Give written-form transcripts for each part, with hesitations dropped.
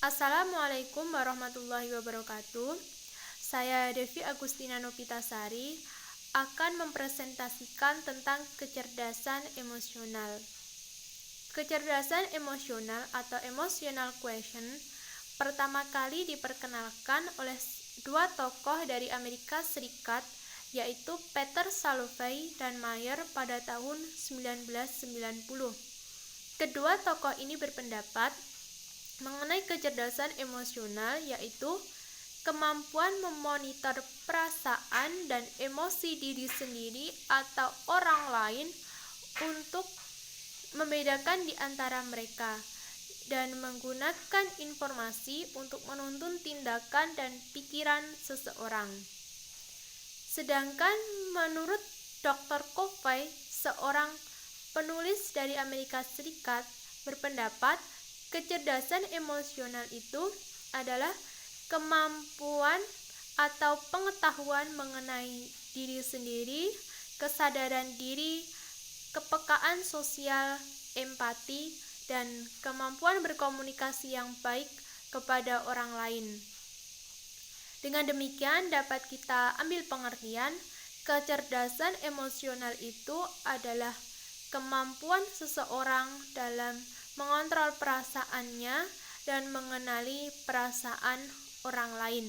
Assalamualaikum warahmatullahi wabarakatuh. Saya Devi Agustina Novitasari akan mempresentasikan tentang kecerdasan emosional. Kecerdasan emosional atau emotional quotient pertama kali diperkenalkan oleh dua tokoh dari Amerika Serikat, yaitu Peter Salovey dan Mayer pada tahun 1990. Kedua tokoh ini berpendapat mengenai kecerdasan emosional, yaitu kemampuan memonitor perasaan dan emosi diri sendiri atau orang lain untuk membedakan di antara mereka dan menggunakan informasi untuk menuntun tindakan dan pikiran seseorang. Sedangkan menurut Dr. Covey, seorang penulis dari Amerika Serikat, berpendapat kecerdasan emosional itu adalah kemampuan atau pengetahuan mengenai diri sendiri, kesadaran diri, kepekaan sosial, empati, dan kemampuan berkomunikasi yang baik kepada orang lain. Dengan demikian dapat kita ambil pengertian, kecerdasan emosional itu adalah kemampuan seseorang dalam mengontrol perasaannya dan mengenali perasaan orang lain.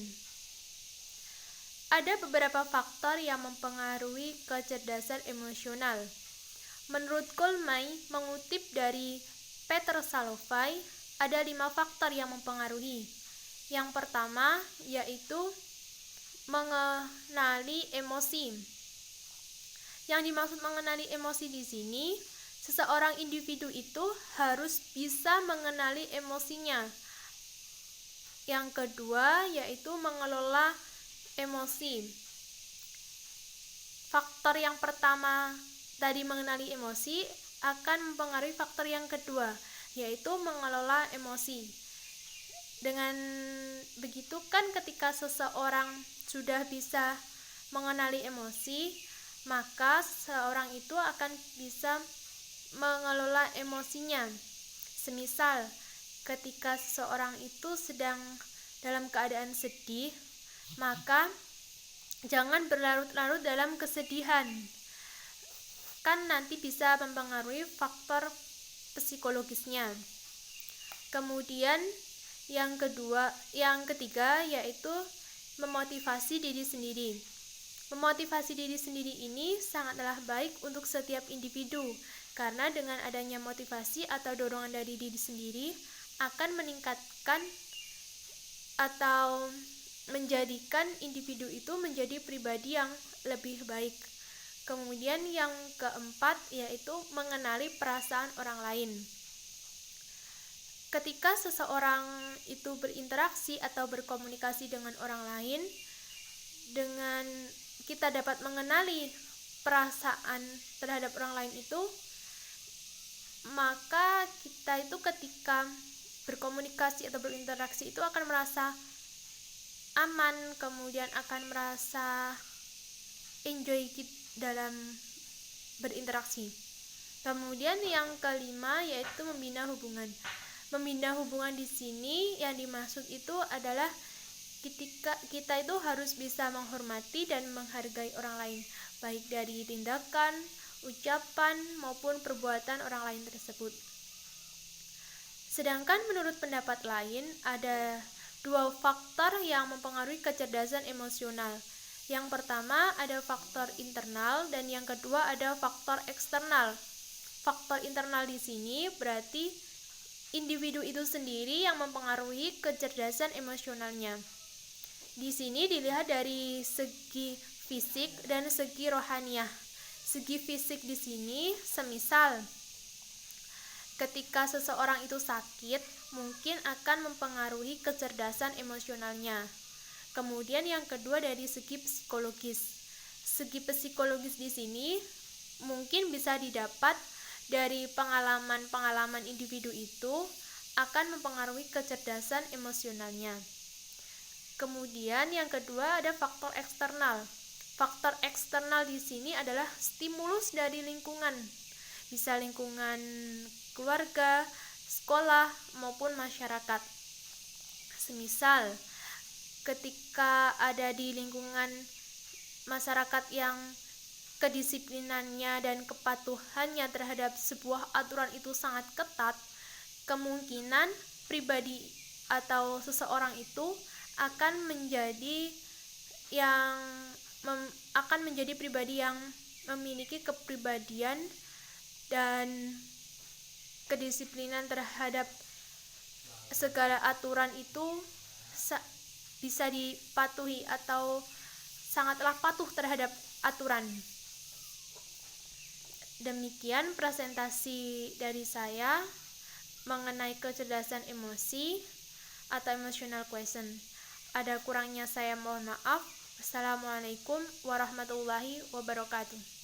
Ada beberapa faktor yang mempengaruhi kecerdasan emosional. Menurut Goleman, mengutip dari Peter Salovey, ada 5 faktor yang mempengaruhi. Yang pertama yaitu mengenali emosi. Yang dimaksud mengenali emosi di sini, seseorang individu itu harus bisa mengenali emosinya. Yang kedua yaitu mengelola emosi. Faktor yang pertama tadi mengenali emosi akan mempengaruhi faktor yang kedua, yaitu mengelola emosi. Dengan begitu kan ketika seseorang sudah bisa mengenali emosi, maka seseorang itu akan bisa mengelola emosinya. Semisal ketika seseorang itu sedang dalam keadaan sedih, maka jangan berlarut-larut dalam kesedihan. Kan nanti bisa mempengaruhi faktor psikologisnya. Kemudian yang ketiga yaitu memotivasi diri sendiri. Memotivasi diri sendiri ini sangatlah baik untuk setiap individu, karena dengan adanya motivasi atau dorongan dari diri sendiri akan meningkatkan atau menjadikan individu itu menjadi pribadi yang lebih baik. Kemudian yang keempat yaitu mengenali perasaan orang lain. Ketika seseorang itu berinteraksi atau berkomunikasi dengan orang lain, dengan kita dapat mengenali perasaan terhadap orang lain itu, maka kita itu ketika berkomunikasi atau berinteraksi itu akan merasa aman, kemudian akan merasa enjoy dalam berinteraksi. Kemudian yang kelima yaitu membina hubungan. Membina hubungan di sini yang dimaksud itu adalah ketika kita itu harus bisa menghormati dan menghargai orang lain, baik dari tindakan, ucapan, maupun perbuatan orang lain tersebut. Sedangkan menurut pendapat lain, ada 2 faktor yang mempengaruhi kecerdasan emosional. Yang pertama ada faktor internal dan yang kedua ada faktor eksternal. Faktor internal di sini berarti individu itu sendiri yang mempengaruhi kecerdasan emosionalnya. Di sini dilihat dari segi fisik dan segi rohaniah. Segi fisik di sini semisal ketika seseorang itu sakit, mungkin akan mempengaruhi kecerdasan emosionalnya. Kemudian yang kedua dari segi psikologis. Segi psikologis di sini mungkin bisa didapat dari pengalaman-pengalaman individu itu akan mempengaruhi kecerdasan emosionalnya. Kemudian yang kedua ada faktor eksternal. Faktor eksternal di sini adalah stimulus dari lingkungan. Bisa lingkungan keluarga, sekolah, maupun masyarakat. Semisal ketika ada di lingkungan masyarakat yang kedisiplinannya dan kepatuhannya terhadap sebuah aturan itu sangat ketat, kemungkinan pribadi atau seseorang itu akan menjadi pribadi yang memiliki kepribadian dan kedisiplinan terhadap segala aturan itu bisa dipatuhi atau sangatlah patuh terhadap aturan. Demikian presentasi dari saya mengenai kecerdasan emosi atau emotional quotient. Ada kurangnya saya mohon maaf. Wassalamualaikum warahmatullahi wabarakatuh.